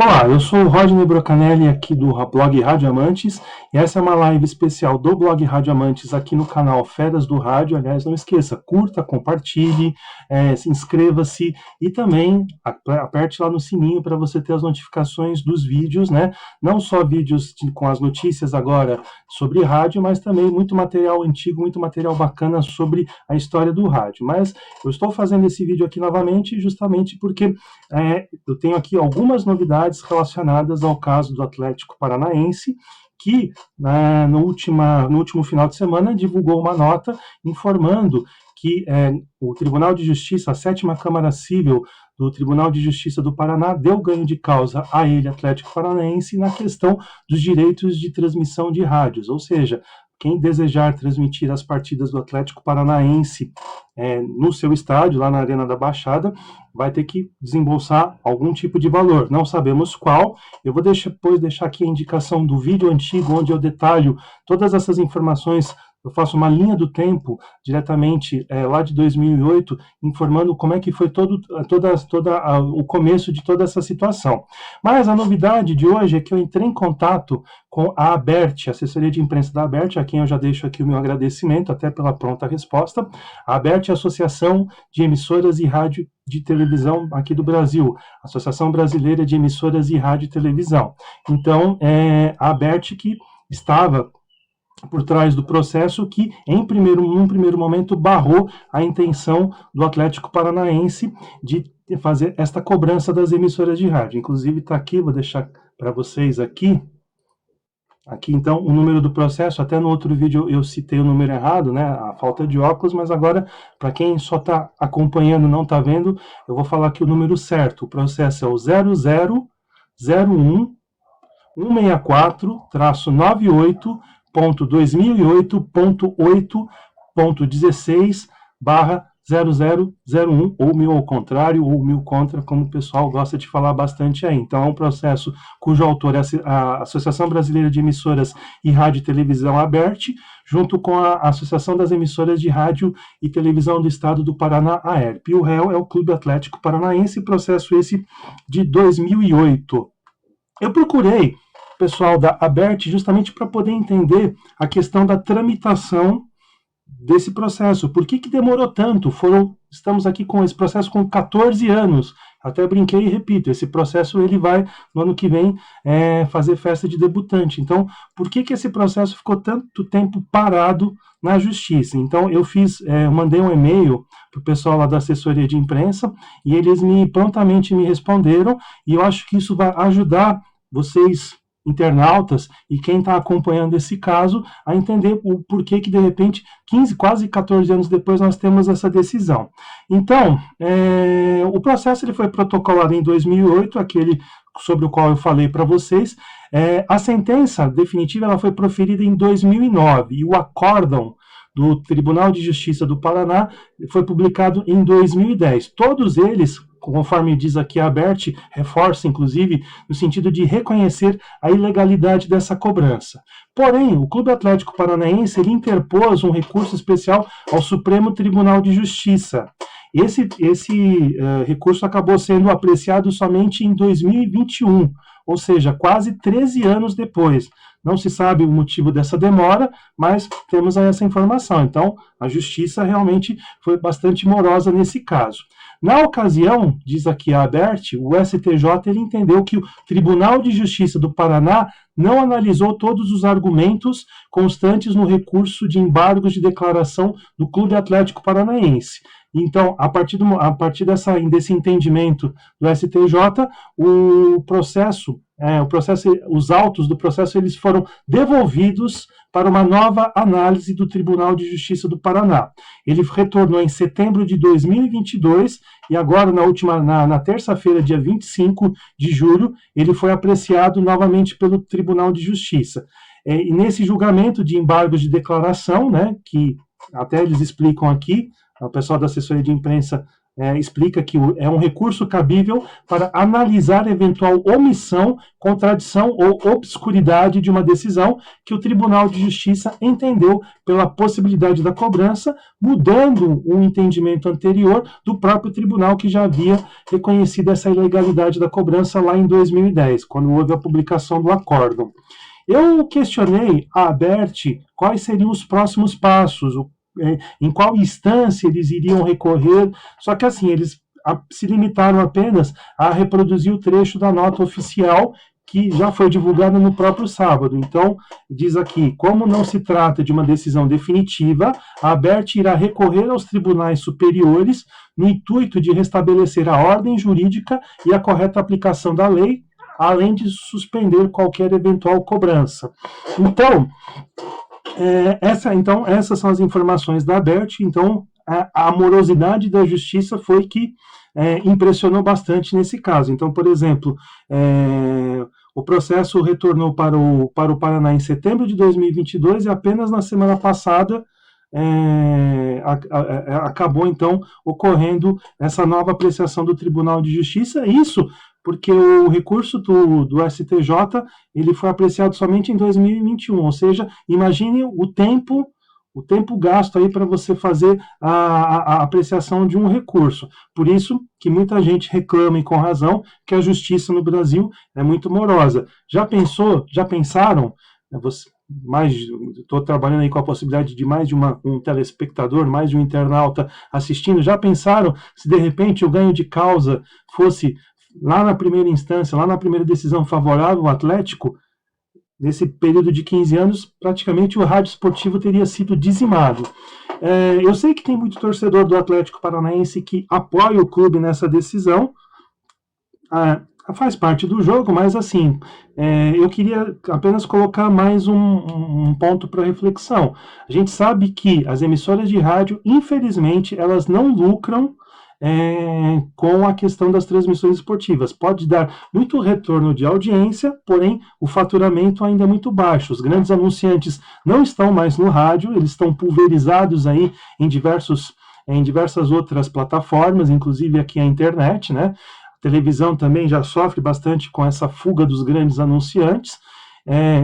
Olá, eu sou o Rodney Brocanelli aqui do blog Rádio Amantes e essa é uma live especial do blog Rádio Amantes aqui no canal Feras do Rádio. Aliás, não esqueça, curta, compartilhe, inscreva-se e também aperte lá no sininho para você ter as notificações dos vídeos, né? Não só vídeos com as notícias agora sobre rádio, mas também muito material antigo, muito material bacana sobre a história do rádio. Mas eu estou fazendo esse vídeo aqui novamente justamente porque eu tenho aqui algumas novidades relacionadas ao caso do Atlético Paranaense, que no último final de semana divulgou uma nota informando que o Tribunal de Justiça, a 7ª Câmara Civil do Tribunal de Justiça do Paraná, deu ganho de causa a ele, Atlético Paranaense, na questão dos direitos de transmissão de rádios, ou seja, quem desejar transmitir as partidas do Atlético Paranaense no seu estádio, lá na Arena da Baixada, vai ter que desembolsar algum tipo de valor. Não sabemos qual. Eu vou depois deixar aqui a indicação do vídeo antigo, onde eu detalho todas essas informações. Eu faço uma linha do tempo diretamente lá de 2008, informando como é que foi todo o começo de toda essa situação. Mas a novidade de hoje é que eu entrei em contato com a ABERT, a assessoria de imprensa da ABERT, a quem eu já deixo aqui o meu agradecimento, até pela pronta resposta. A ABERT é a Associação de Emissoras e Rádio de Televisão aqui do Brasil, Associação Brasileira de Emissoras e Rádio e Televisão. Então, a ABERT que estava por trás do processo que, num primeiro momento, barrou a intenção do Atlético Paranaense de fazer esta cobrança das emissoras de rádio. Inclusive, está aqui, vou deixar para vocês aqui. Aqui, então, o número do processo. Até no outro vídeo eu citei o número errado, né? A falta de óculos, mas agora, para quem só está acompanhando, não está vendo, eu vou falar aqui o número certo. O processo é o 0001 164-2008.2008.8.16/0001, ou 1000 ao contrário, ou 1000 contra, como o pessoal gosta de falar bastante aí. Então, é um processo cujo autor é a Associação Brasileira de Emissoras e Rádio e Televisão, ABERT, junto com a Associação das Emissoras de Rádio e Televisão do Estado do Paraná, AERP. E o réu é o Clube Atlético Paranaense, processo esse de 2008. Eu procurei pessoal da ABERT justamente para poder entender a questão da tramitação desse processo. Por que demorou tanto? Estamos aqui com esse processo com 14 anos. Até brinquei e repito, esse processo ele vai, no ano que vem, fazer festa de debutante. Então, por que esse processo ficou tanto tempo parado na justiça? Então, eu mandei um e-mail para o pessoal lá da assessoria de imprensa e eles prontamente me responderam, e eu acho que isso vai ajudar vocês, internautas, e quem está acompanhando esse caso, a entender o porquê que, de repente, quase 14 anos depois, nós temos essa decisão. Então, o processo ele foi protocolado em 2008, aquele sobre o qual eu falei para vocês. A sentença definitiva ela foi proferida em 2009, e o acórdão do Tribunal de Justiça do Paraná foi publicado em 2010. Todos eles, conforme diz aqui a ABERT, reforça, inclusive, no sentido de reconhecer a ilegalidade dessa cobrança. Porém, o Clube Atlético Paranaense ele interpôs um recurso especial ao Supremo Tribunal de Justiça. Esse recurso acabou sendo apreciado somente em 2021, ou seja, quase 13 anos depois. Não se sabe o motivo dessa demora, mas temos aí essa informação. Então, a justiça realmente foi bastante morosa nesse caso. Na ocasião, diz aqui a ABERT, o STJ ele entendeu que o Tribunal de Justiça do Paraná não analisou todos os argumentos constantes no recurso de embargos de declaração do Clube Atlético Paranaense. Então, a partir desse entendimento do STJ, os autos do processo eles foram devolvidos para uma nova análise do Tribunal de Justiça do Paraná. Ele retornou em setembro de 2022 e agora, na terça-feira, dia 25 de julho, ele foi apreciado novamente pelo Tribunal de Justiça. E nesse julgamento de embargos de declaração, né, que até eles explicam aqui, o pessoal da assessoria de imprensa explica que é um recurso cabível para analisar eventual omissão, contradição ou obscuridade de uma decisão que o Tribunal de Justiça entendeu pela possibilidade da cobrança, mudando o entendimento anterior do próprio tribunal que já havia reconhecido essa ilegalidade da cobrança lá em 2010, quando houve a publicação do acórdão. Eu questionei a ABERT quais seriam os próximos passos, em qual instância eles iriam recorrer, só que assim, eles se limitaram apenas a reproduzir o trecho da nota oficial que já foi divulgada no próprio sábado. Então, diz aqui, como não se trata de uma decisão definitiva, a ABERT irá recorrer aos tribunais superiores no intuito de restabelecer a ordem jurídica e a correta aplicação da lei, além de suspender qualquer eventual cobrança. Então, essas são as informações da ABERT. Então, a morosidade da justiça foi que impressionou bastante nesse caso. Então, por exemplo, o processo retornou para o Paraná em setembro de 2022 e apenas na semana passada acabou, então, ocorrendo essa nova apreciação do Tribunal de Justiça. Isso porque o recurso do STJ ele foi apreciado somente em 2021, ou seja, imagine o tempo gasto aí para você fazer a apreciação de um recurso. Por isso que muita gente reclama, e com razão, que a justiça no Brasil é muito morosa. Já pensaram, estou trabalhando aí com a possibilidade de mais de um telespectador, mais de um internauta assistindo, já pensaram se de repente o ganho de causa fosse lá na primeira instância, lá na primeira decisão favorável ao Atlético? Nesse período de 15 anos, praticamente o rádio esportivo teria sido dizimado. Eu sei que tem muito torcedor do Atlético Paranaense que apoia o clube nessa decisão, faz parte do jogo, mas assim, eu queria apenas colocar mais um ponto para reflexão. A gente sabe que as emissoras de rádio, infelizmente, elas não lucram com a questão das transmissões esportivas. Pode dar muito retorno de audiência, porém o faturamento ainda é muito baixo. Os grandes anunciantes não estão mais no rádio, eles estão pulverizados aí em diversas outras plataformas, inclusive aqui a internet, né? A televisão também já sofre bastante com essa fuga dos grandes anunciantes.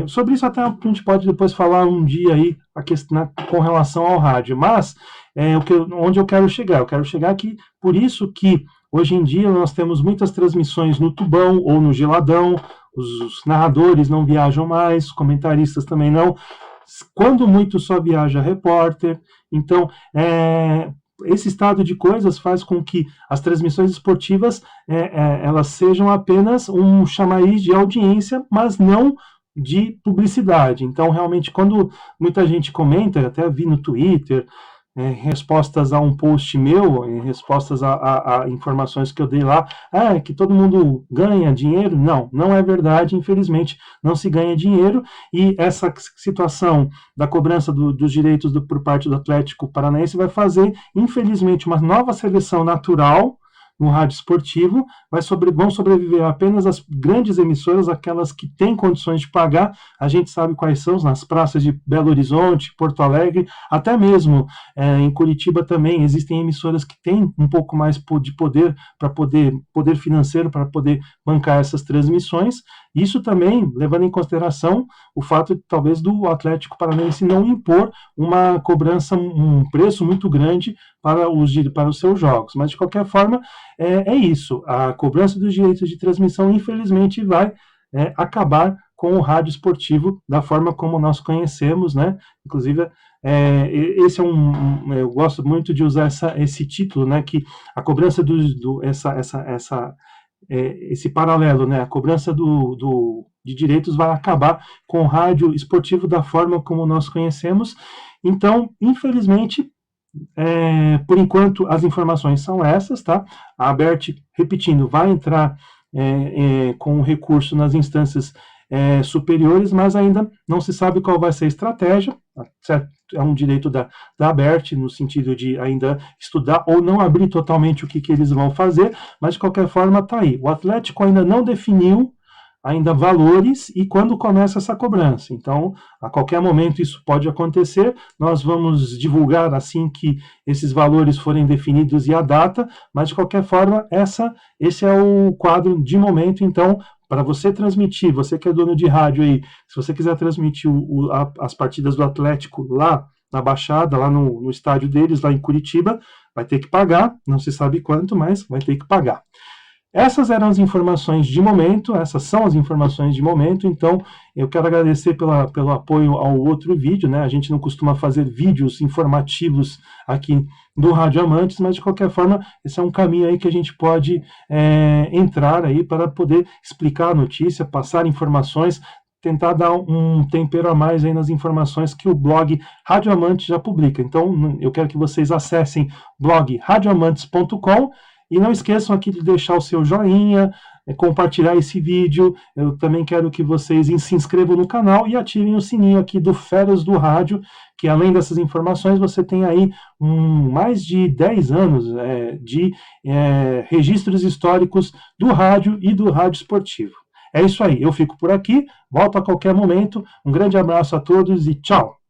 Sobre isso até a gente pode depois falar um dia aí com relação ao rádio, mas onde eu quero chegar? Eu quero chegar aqui, por isso que hoje em dia nós temos muitas transmissões no tubão ou no geladão, os narradores não viajam mais, os comentaristas também não, quando muito só viaja repórter. Então, esse estado de coisas faz com que as transmissões esportivas elas sejam apenas um chamariz de audiência, mas não de publicidade. Então, realmente, quando muita gente comenta, até vi no Twitter, respostas a um post meu, respostas a informações que eu dei lá, que todo mundo ganha dinheiro. Não é verdade, infelizmente, não se ganha dinheiro, e essa situação da cobrança dos direitos por parte do Atlético Paranaense vai fazer, infelizmente, uma nova seleção natural no rádio esportivo, vão sobreviver apenas as grandes emissoras, aquelas que têm condições de pagar. A gente sabe quais são, nas praças de Belo Horizonte, Porto Alegre, até mesmo em Curitiba também existem emissoras que têm um pouco mais de poder, poder financeiro para poder bancar essas transmissões. Isso também levando em consideração o fato talvez do Atlético Paranaense não impor uma cobrança, um preço muito grande para os seus jogos. Mas, de qualquer forma, é isso. A cobrança dos direitos de transmissão, infelizmente, vai acabar com o rádio esportivo da forma como nós conhecemos, né? Inclusive, esse eu gosto muito de usar esse título, né? Que a cobrança esse paralelo, né? A cobrança de direitos vai acabar com o rádio esportivo da forma como nós conhecemos. Então, infelizmente, por enquanto, as informações são essas, tá? A ABERT, repetindo, vai entrar com recurso nas instâncias superiores, mas ainda não se sabe qual vai ser a estratégia, certo? É um direito da ABERT, no sentido de ainda estudar ou não abrir totalmente o que eles vão fazer, mas de qualquer forma está aí. O Atlético ainda não definiu ainda valores e quando começa essa cobrança. Então, a qualquer momento isso pode acontecer, nós vamos divulgar assim que esses valores forem definidos e a data, mas de qualquer forma, esse é o quadro de momento. Então, para você transmitir, você que é dono de rádio aí, se você quiser transmitir as partidas do Atlético lá na Baixada, lá no estádio deles, lá em Curitiba, vai ter que pagar, não se sabe quanto, mas vai ter que pagar. Essas eram as informações de momento, essas são as informações de momento, então eu quero agradecer pelo apoio ao outro vídeo, né? A gente não costuma fazer vídeos informativos aqui do Rádio Amantes, mas de qualquer forma, esse é um caminho aí que a gente pode entrar aí para poder explicar a notícia, passar informações, tentar dar um tempero a mais aí nas informações que o blog Rádio Amantes já publica. Então, eu quero que vocês acessem blog radioamantes.com e não esqueçam aqui de deixar o seu joinha, compartilhar esse vídeo. Eu também quero que vocês se inscrevam no canal e ativem o sininho aqui do Feras do Rádio, que além dessas informações, você tem aí mais de 10 anos de registros históricos do rádio e do rádio esportivo. É isso aí, eu fico por aqui, volto a qualquer momento. Um grande abraço a todos e tchau!